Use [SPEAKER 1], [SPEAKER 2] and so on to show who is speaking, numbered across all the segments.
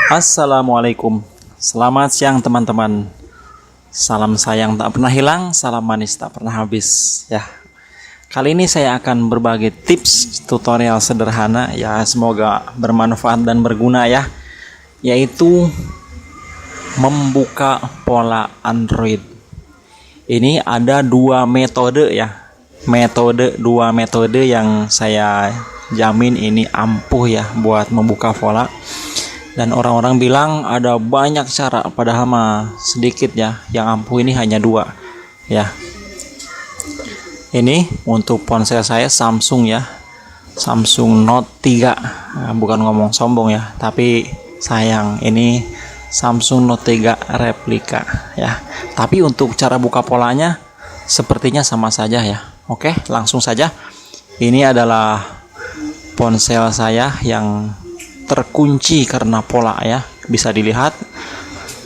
[SPEAKER 1] Assalamualaikum. Selamat siang teman-teman. Salam sayang tak pernah hilang, salam manis tak pernah habis. Ya. Kali ini saya akan berbagi tips tutorial sederhana ya, semoga bermanfaat dan berguna ya. Yaitu membuka pola Android. Ini ada dua metode ya. Dua metode yang saya jamin ini ampuh ya buat membuka pola. Dan orang-orang bilang ada banyak cara, padahal mah sedikit ya. Yang ampuh ini hanya dua ya. Ini untuk ponsel saya Samsung ya, Samsung Note 3. Nah, bukan ngomong sombong ya, tapi sayang ini Samsung Note 3 replika ya. Tapi untuk cara buka polanya sepertinya sama saja ya. Oke, langsung saja. Ini adalah ponsel saya yang terkunci karena pola ya, bisa dilihat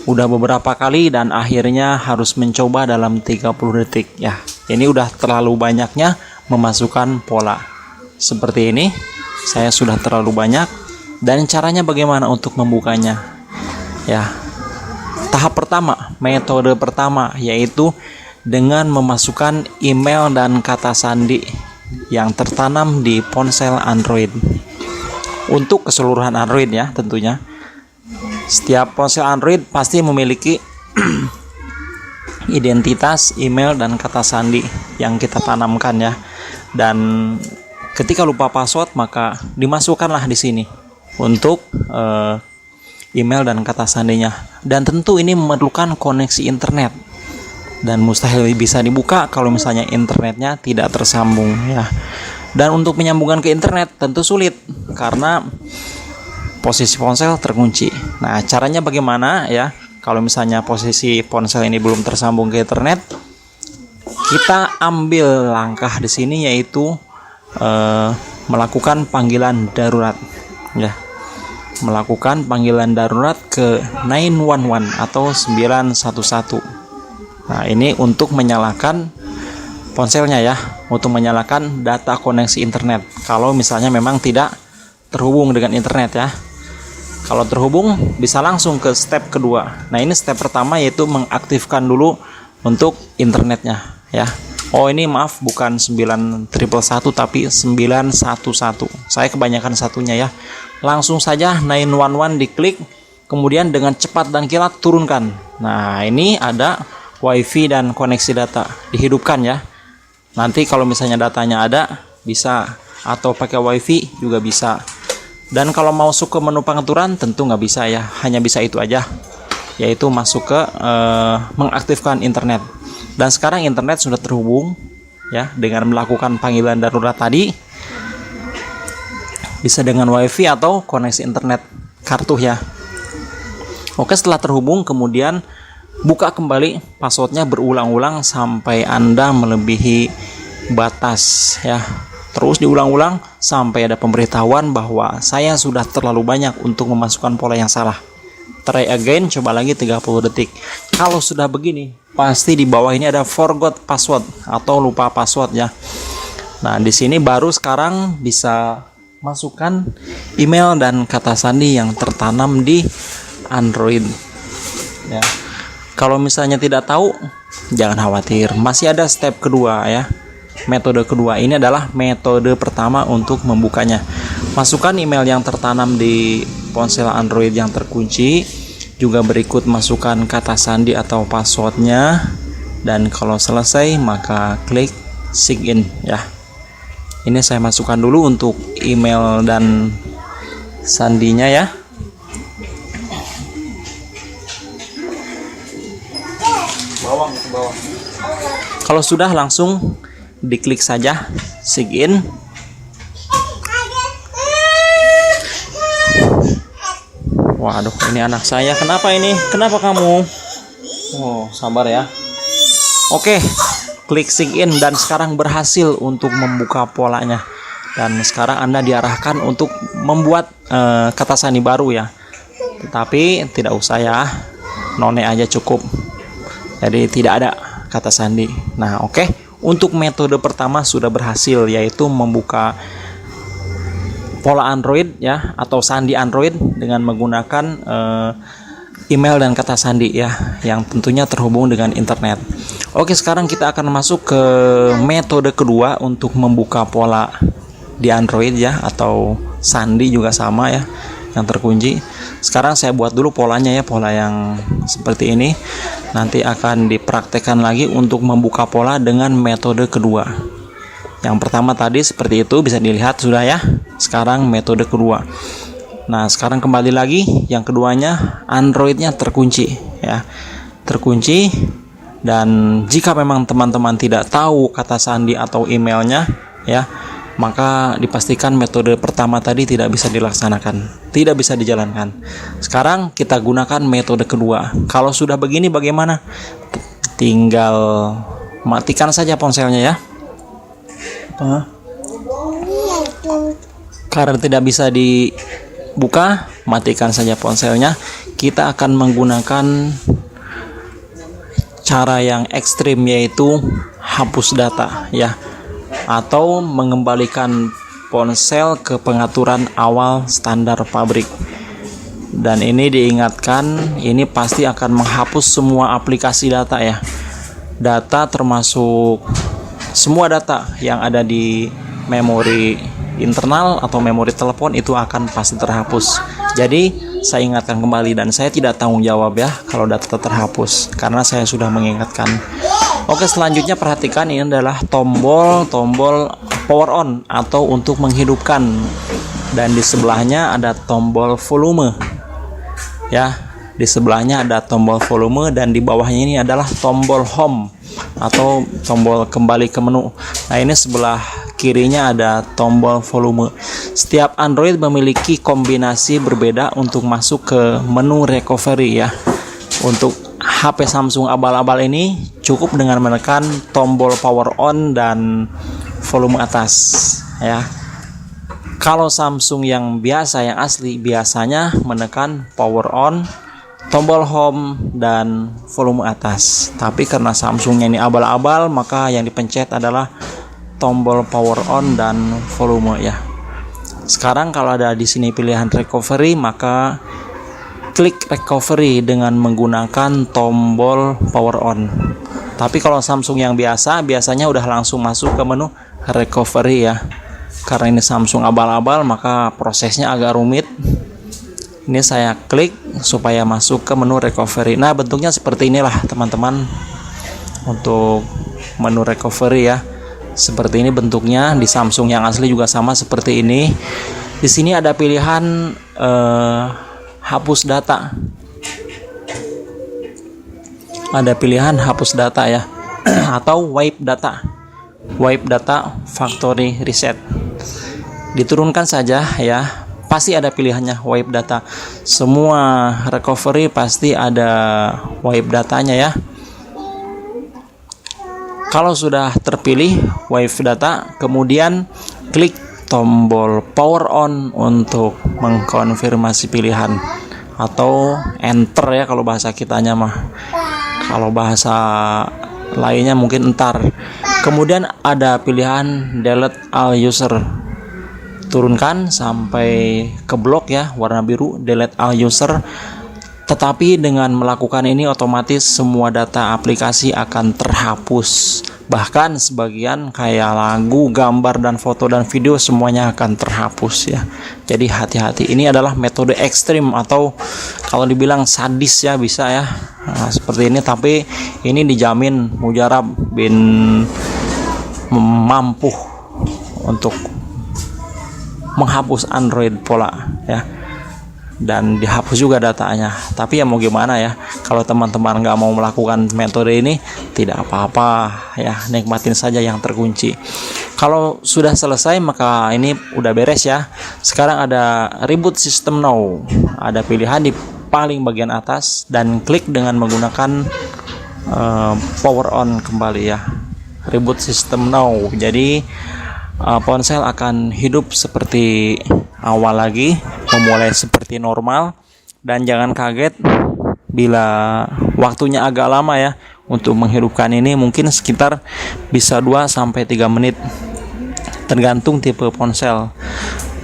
[SPEAKER 1] udah beberapa kali dan akhirnya harus mencoba dalam 30 detik ya. Ini udah terlalu banyaknya memasukkan pola seperti ini, saya sudah terlalu banyak. Dan caranya bagaimana untuk membukanya ya? Tahap pertama, metode pertama yaitu dengan memasukkan email dan kata sandi yang tertanam di ponsel Android. Untuk keseluruhan Android ya tentunya. Setiap ponsel Android pasti memiliki identitas email dan kata sandi yang kita tanamkan ya. Dan ketika lupa password maka dimasukkanlah di sini untuk email dan kata sandinya. Dan tentu ini memerlukan koneksi internet. Dan mustahil bisa dibuka kalau misalnya internetnya tidak tersambung ya. Dan untuk menyambungkan ke internet tentu sulit karena posisi ponsel terkunci. Nah, caranya bagaimana ya? Kalau misalnya posisi ponsel ini belum tersambung ke internet, kita ambil langkah di sini yaitu melakukan panggilan darurat ya. Melakukan panggilan darurat ke 911 atau 911. Nah, ini untuk menyalakan ponselnya ya, untuk menyalakan data koneksi internet kalau misalnya memang tidak terhubung dengan internet ya. Kalau terhubung bisa langsung ke step kedua. Nah, ini step pertama yaitu mengaktifkan dulu untuk internetnya ya. Oh, ini maaf bukan 9111 tapi 911. Saya kebanyakan satunya ya. Langsung saja 911 diklik, kemudian dengan cepat dan kilat turunkan. Nah, ini ada WiFi dan koneksi data dihidupkan ya. Nanti kalau misalnya datanya ada bisa, atau pakai WiFi juga bisa. Dan kalau mau masuk ke menu pengaturan tentu nggak bisa ya, hanya bisa itu aja, yaitu masuk ke mengaktifkan internet. Dan sekarang internet sudah terhubung ya dengan melakukan panggilan darurat tadi, bisa dengan WiFi atau koneksi internet kartu ya. Oke, setelah terhubung kemudian buka kembali passwordnya berulang-ulang sampai Anda melebihi batas ya. Terus diulang-ulang sampai ada pemberitahuan bahwa saya sudah terlalu banyak untuk memasukkan pola yang salah. Try again, coba lagi 30 detik. Kalau sudah begini, pasti di bawah ini ada forgot password atau lupa password ya. Nah, di sini baru sekarang bisa masukkan email dan kata sandi yang tertanam di Android ya. Kalau misalnya tidak tahu, jangan khawatir, masih ada step kedua ya. Metode kedua ini adalah metode pertama untuk membukanya. Masukkan email yang tertanam di ponsel Android yang terkunci, juga berikut masukkan kata sandi atau passwordnya, dan kalau selesai maka klik sign in ya. Ini saya masukkan dulu untuk email dan sandinya ya. Kalau sudah langsung diklik saja sign in. Waduh, ini anak saya. Kenapa ini? Kenapa kamu? Oh, sabar ya. Oke, klik sign in dan sekarang berhasil untuk membuka polanya. Dan sekarang Anda diarahkan untuk membuat kata sandi baru ya. Tetapi tidak usah ya. None aja cukup. Jadi tidak ada kata sandi. Nah, oke. Untuk metode pertama sudah berhasil, yaitu membuka pola Android ya, atau sandi Android dengan menggunakan email dan kata sandi ya, yang tentunya terhubung dengan internet. Oke, sekarang kita akan masuk ke metode kedua untuk membuka pola di Android ya, atau sandi juga sama ya, yang terkunci. Sekarang saya buat dulu polanya ya, pola yang seperti ini. Nanti akan dipraktekkan lagi untuk membuka pola dengan metode kedua. Yang pertama tadi seperti itu, bisa dilihat sudah ya. Sekarang metode kedua. Nah, sekarang kembali lagi, yang keduanya Androidnya terkunci ya, terkunci. Dan jika memang teman-teman tidak tahu kata sandi atau emailnya ya, maka dipastikan metode pertama tadi tidak bisa dilaksanakan, tidak bisa dijalankan. Sekarang kita gunakan metode kedua. Kalau sudah begini bagaimana? Tinggal matikan saja ponselnya ya. Karena tidak bisa dibuka, matikan saja ponselnya. Kita akan menggunakan cara yang ekstrim, yaitu hapus data ya, atau mengembalikan ponsel ke pengaturan awal standar pabrik. Dan ini diingatkan, ini pasti akan menghapus semua aplikasi data ya. Data termasuk semua data yang ada di memori internal atau memori telepon itu akan pasti terhapus. Jadi saya ingatkan kembali, dan saya tidak tanggung jawab ya kalau data terhapus, karena saya sudah mengingatkan. Oke, selanjutnya perhatikan, ini adalah tombol power on atau untuk menghidupkan, dan di sebelahnya ada tombol volume ya, di sebelahnya ada tombol volume, dan di bawahnya ini adalah tombol home atau tombol kembali ke menu. Nah, ini sebelah kirinya ada tombol volume. Setiap Android memiliki kombinasi berbeda untuk masuk ke menu recovery ya. Untuk HP Samsung abal-abal ini cukup dengan menekan tombol power on dan volume atas ya. Kalau Samsung yang biasa, yang asli, biasanya menekan power on, tombol home, dan volume atas. Tapi karena Samsungnya ini abal-abal, maka yang dipencet adalah tombol power on dan volume ya. Sekarang kalau ada di sini pilihan recovery, maka klik recovery dengan menggunakan tombol power on. Tapi kalau Samsung yang biasanya udah langsung masuk ke menu recovery ya. Karena ini Samsung abal-abal, maka prosesnya agak rumit. Ini saya klik supaya masuk ke menu recovery. Nah, bentuknya seperti inilah teman-teman untuk menu recovery ya. Seperti ini bentuknya. Di Samsung yang asli juga sama seperti ini. Di sini ada pilihan hapus data. Ada pilihan hapus data ya, atau wipe data. Wipe data factory reset. Diturunkan saja ya. Pasti ada pilihannya wipe data. Semua recovery pasti ada wipe datanya ya. Kalau sudah terpilih wipe data, kemudian klik tombol power on untuk mengkonfirmasi pilihan, atau enter ya kalau bahasa kitanya mah. Kalau bahasa lainnya mungkin entar. Kemudian ada pilihan delete all user. Turunkan sampai ke blok ya, warna biru, delete all user. Tetapi dengan melakukan ini otomatis semua data aplikasi akan terhapus. Bahkan sebagian kayak lagu, gambar, dan foto dan video semuanya akan terhapus ya. Jadi hati-hati. Ini adalah metode ekstrim atau kalau dibilang sadis ya, bisa ya. Nah, seperti ini, tapi ini dijamin mujarab bin mampu untuk menghapus Android pola ya, dan dihapus juga datanya. Tapi ya mau gimana ya, kalau teman-teman nggak mau melakukan metode ini, tidak apa-apa ya, nikmatin saja yang terkunci. Kalau sudah selesai, maka ini udah beres ya. Sekarang ada reboot system now, ada pilihan di paling bagian atas, dan klik dengan menggunakan power on kembali ya, reboot system now. Jadi ponsel akan hidup seperti awal lagi, memulai seperti normal. Dan jangan kaget bila waktunya agak lama ya untuk menghidupkan ini, mungkin sekitar bisa 2-3 menit, tergantung tipe ponsel.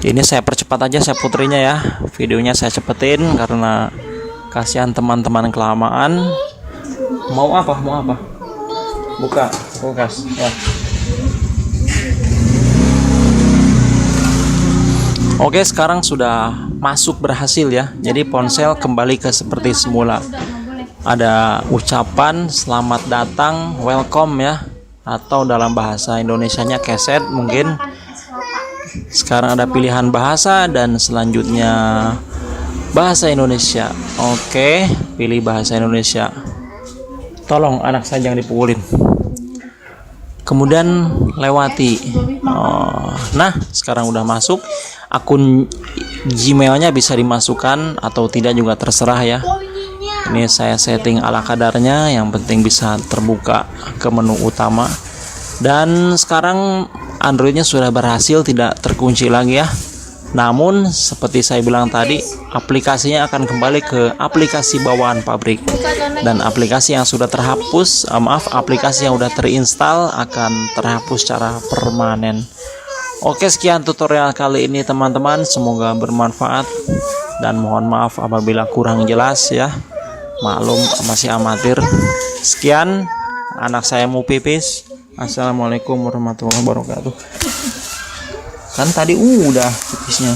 [SPEAKER 1] Ini saya percepat aja, saya puterinya ya. Videonya saya cepetin karena kasihan teman-teman kelamaan. Mau apa? Buka kulkas ya. Oke, sekarang sudah masuk berhasil ya. Jadi ponsel kembali ke seperti semula. Ada ucapan selamat datang, welcome ya, atau dalam bahasa Indonesianya keset mungkin. Sekarang ada pilihan bahasa dan selanjutnya bahasa Indonesia. Oke, pilih bahasa Indonesia. Tolong anak saya jangan dipukulin. Kemudian lewati. Nah, sekarang udah masuk. Akun Gmailnya bisa dimasukkan atau tidak juga terserah ya. Ini saya setting ala kadarnya, yang penting bisa terbuka ke menu utama. Dan sekarang Androidnya sudah berhasil tidak terkunci lagi ya. Namun seperti saya bilang tadi, aplikasinya akan kembali ke aplikasi bawaan pabrik. Dan aplikasi yang sudah terhapus, aplikasi yang sudah terinstall akan terhapus secara permanen. Oke, sekian tutorial kali ini teman-teman, semoga bermanfaat dan mohon maaf apabila kurang jelas ya. Maklum masih amatir. Sekian, anak saya mau pipis. Assalamualaikum warahmatullahi wabarakatuh. Kan tadi udah pipisnya.